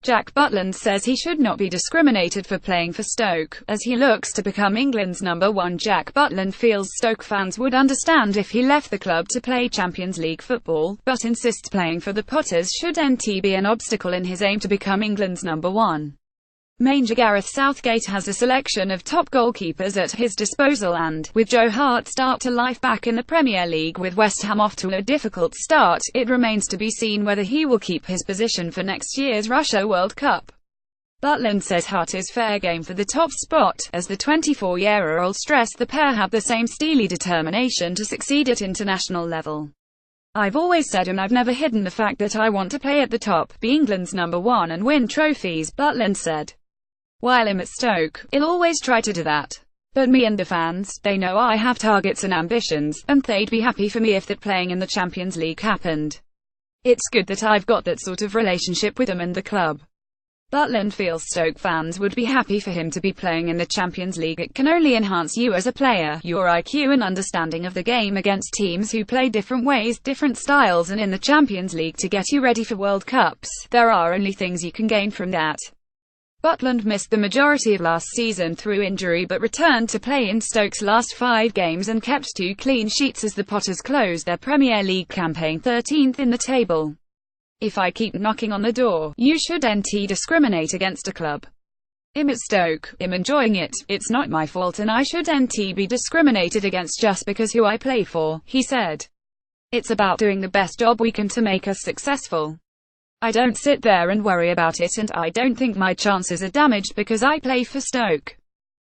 Jack Butland says he should not be discriminated for playing for Stoke, as he looks to become England's number one. Jack Butland feels Stoke fans would understand if he left the club to play Champions League football, but insists playing for the Potters shouldn't be an obstacle in his aim to become England's number one. Manager Gareth Southgate has a selection of top goalkeepers at his disposal and, with Joe Hart's start to life back in the Premier League with West Ham off to a difficult start, it remains to be seen whether he will keep his position for next year's Russia World Cup. Butland says Hart is fair game for the top spot, as the 24-year-old stressed the pair have the same steely determination to succeed at international level. "I've always said and I've never hidden the fact that I want to play at the top, be England's number one and win trophies," Butland said. "While I'm at Stoke, I'll always try to do that. But me and the fans, they know I have targets and ambitions, and they'd be happy for me if that playing in the Champions League happened. It's good that I've got that sort of relationship with them and the club." Butland feels Stoke fans would be happy for him to be playing in the Champions League. "It can only enhance you as a player, your IQ and understanding of the game against teams who play different ways, different styles, and in the Champions League to get you ready for World Cups. There are only things you can gain from that." Butland missed the majority of last season through injury but returned to play in Stoke's last 5 games and kept 2 clean sheets as the Potters closed their Premier League campaign 13th in the table. "If I keep knocking on the door, you shouldn't discriminate against a club. I'm at Stoke, I'm enjoying it, it's not my fault and I shouldn't be discriminated against just because who I play for," he said. "It's about doing the best job we can to make us successful. I don't sit there and worry about it and I don't think my chances are damaged because I play for Stoke."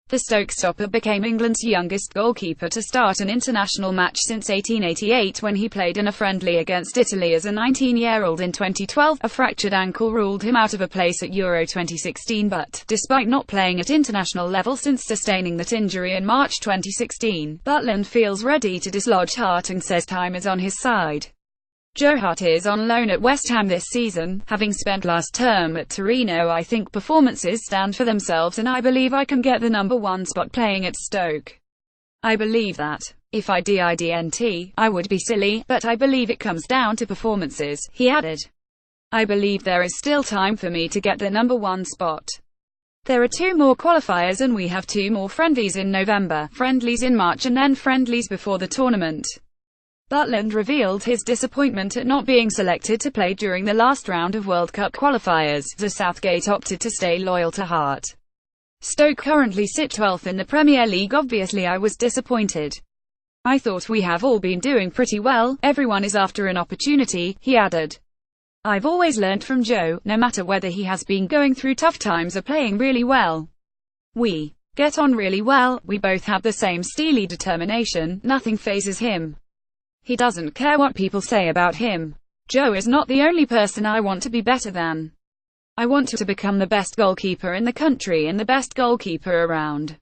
The Stoke stopper became England's youngest goalkeeper to start an international match since 1888 when he played in a friendly against Italy as a 19-year-old in 2012. A fractured ankle ruled him out of a place at Euro 2016, but, despite not playing at international level since sustaining that injury in March 2016, Butland feels ready to dislodge Hart and says time is on his side. Joe Hart is on loan at West Ham this season. "Having spent last term at Torino, I think performances stand for themselves and I believe I can get the number one spot playing at Stoke. I believe that. If I didn't, I would be silly, but I believe it comes down to performances," he added. "I believe there is still time for me to get the number one spot. There are 2 more qualifiers and we have 2 more friendlies in November, friendlies in March and then friendlies before the tournament." Butland revealed his disappointment at not being selected to play during the last round of World Cup qualifiers, as Southgate opted to stay loyal to Hart. "Stoke currently sit 12th in the Premier League. Obviously I was disappointed. I thought we have all been doing pretty well, everyone is after an opportunity," he added. "I've always learnt from Joe, no matter whether he has been going through tough times or playing really well. We get on really well, we both have the same steely determination, nothing phases him. He doesn't care what people say about him. Joe is not the only person I want to be better than. I want to become the best goalkeeper in the country and the best goalkeeper around.